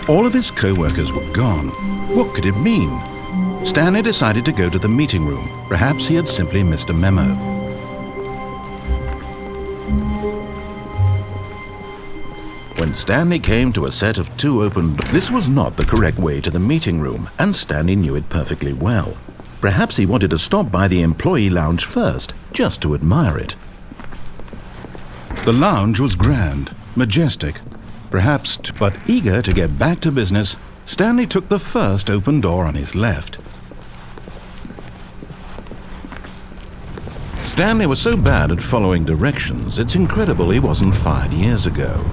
All of his co-workers were gone. What could it mean? Stanley decided to go to the meeting room. Perhaps he had simply missed a memo. When Stanley came to a set of 2 open doors, this was not the correct way to the meeting room, and Stanley knew it perfectly well. Perhaps he wanted to stop by the employee lounge first, just to admire it. The lounge was grand, majestic, but eager to get back to business, Stanley took the first open door on his left. Stanley was so bad at following directions, it's incredible he wasn't fired years ago.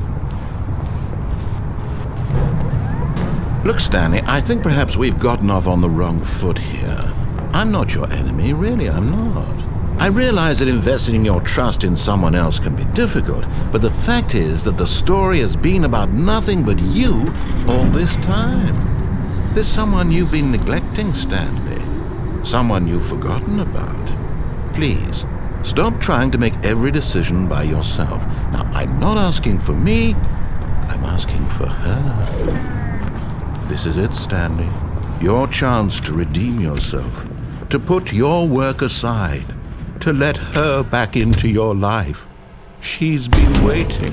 Look, Stanley, I think perhaps we've gotten off on the wrong foot here. I'm not your enemy, really, I'm not. I realize that investing your trust in someone else can be difficult, but the fact is that the story has been about nothing but you all this time. There's someone you've been neglecting, Stanley. Someone you've forgotten about. Please, stop trying to make every decision by yourself. Now, I'm not asking for me, I'm asking for her. This is it, Stanley. Your chance to redeem yourself, to put your work aside, to let her back into your life. She's been waiting.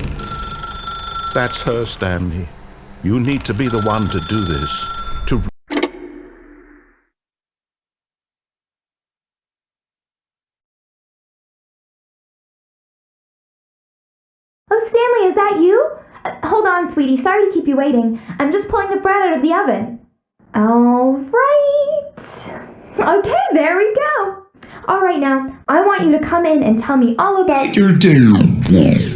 That's her, Stanley. You need to be the one to do this, to... Oh, Stanley, is that you? Hold on, sweetie. Sorry to keep you waiting. I'm just pulling the bread out of the oven. All right. Okay, there we go. All right, now, I want you to come in and tell me all about your day.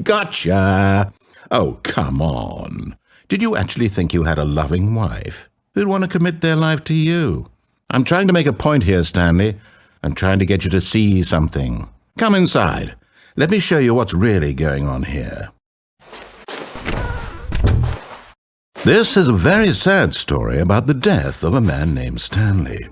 Gotcha! Oh, come on. Did you actually think you had a loving wife who'd want to commit their life to you? I'm trying to make a point here, Stanley. I'm trying to get you to see something. Come inside. Let me show you what's really going on here. This is a very sad story about the death of a man named Stanley.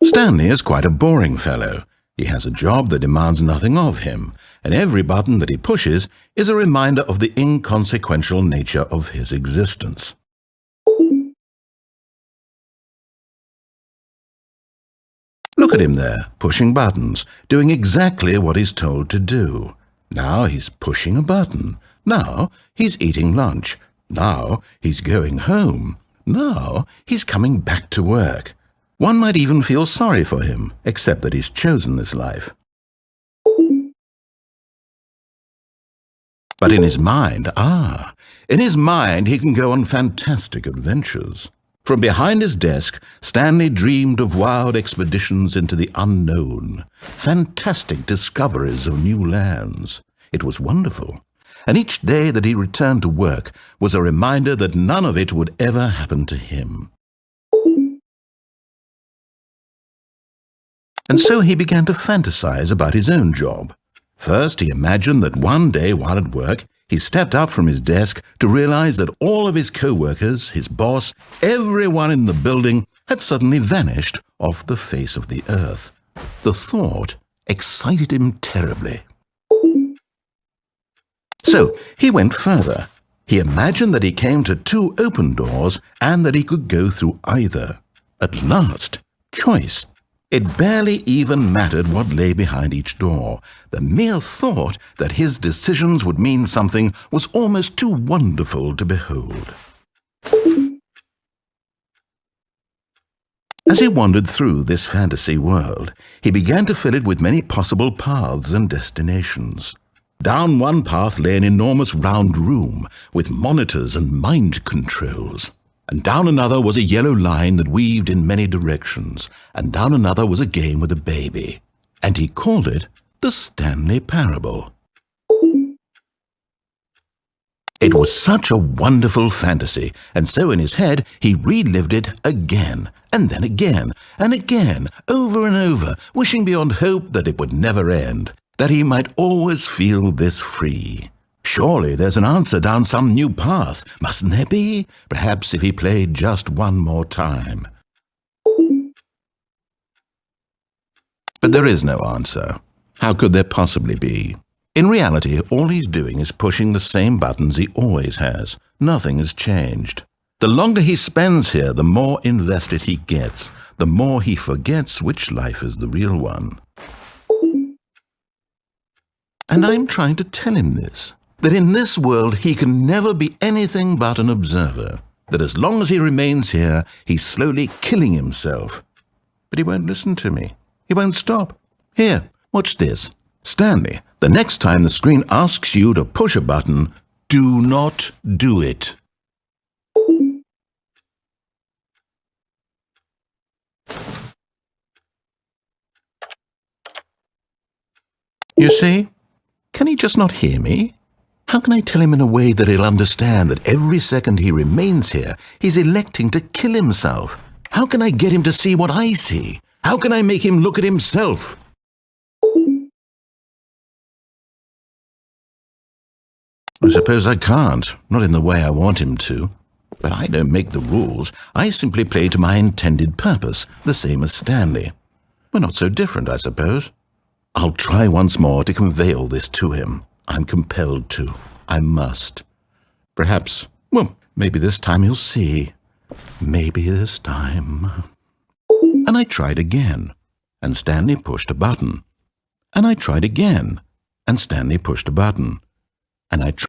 Stanley is quite a boring fellow. He has a job that demands nothing of him, and every button that he pushes is a reminder of the inconsequential nature of his existence. Look at him there, pushing buttons, doing exactly what he's told to do. Now he's pushing a button. Now he's eating lunch. Now he's going home. Now he's coming back to work. One might even feel sorry for him, except that he's chosen this life. But in his mind, he can go on fantastic adventures. From behind his desk, Stanley dreamed of wild expeditions into the unknown, fantastic discoveries of new lands. It was wonderful, and each day that he returned to work was a reminder that none of it would ever happen to him. And so he began to fantasize about his own job. First, he imagined that one day while at work, he stepped up from his desk to realize that all of his co-workers, his boss, everyone in the building had suddenly vanished off the face of the earth. The thought excited him terribly. So he went further. He imagined that he came to 2 open doors and that he could go through either. At last, choice. It barely even mattered what lay behind each door. The mere thought that his decisions would mean something was almost too wonderful to behold. As he wandered through this fantasy world, he began to fill it with many possible paths and destinations. Down one path lay an enormous round room with monitors and mind controls. And down another was a yellow line that weaved in many directions, and down another was a game with a baby. And he called it the Stanley Parable. It was such a wonderful fantasy, and so in his head he relived it again, and then again, and again, over and over, wishing beyond hope that it would never end, that he might always feel this free. Surely there's an answer down some new path, mustn't there be? Perhaps if he played just one more time. But there is no answer. How could there possibly be? In reality, all he's doing is pushing the same buttons he always has. Nothing has changed. The longer he spends here, the more invested he gets, the more he forgets which life is the real one. And I'm trying to tell him this, that in this world he can never be anything but an observer, that as long as he remains here, he's slowly killing himself. But he won't listen to me. He won't stop. Here, watch this. Stanley, the next time the screen asks you to push a button, do not do it. You see? Can he just not hear me? How can I tell him in a way that he'll understand that every second he remains here, he's electing to kill himself? How can I get him to see what I see? How can I make him look at himself? I suppose I can't, not in the way I want him to. But I don't make the rules. I simply play to my intended purpose, the same as Stanley. We're not so different, I suppose. I'll try once more to convey all this to him. I'm compelled to. I must. Perhaps, well, maybe this time he'll see. Maybe this time. And I tried again, and Stanley pushed a button. And I tried again, and Stanley pushed a button. And I tried.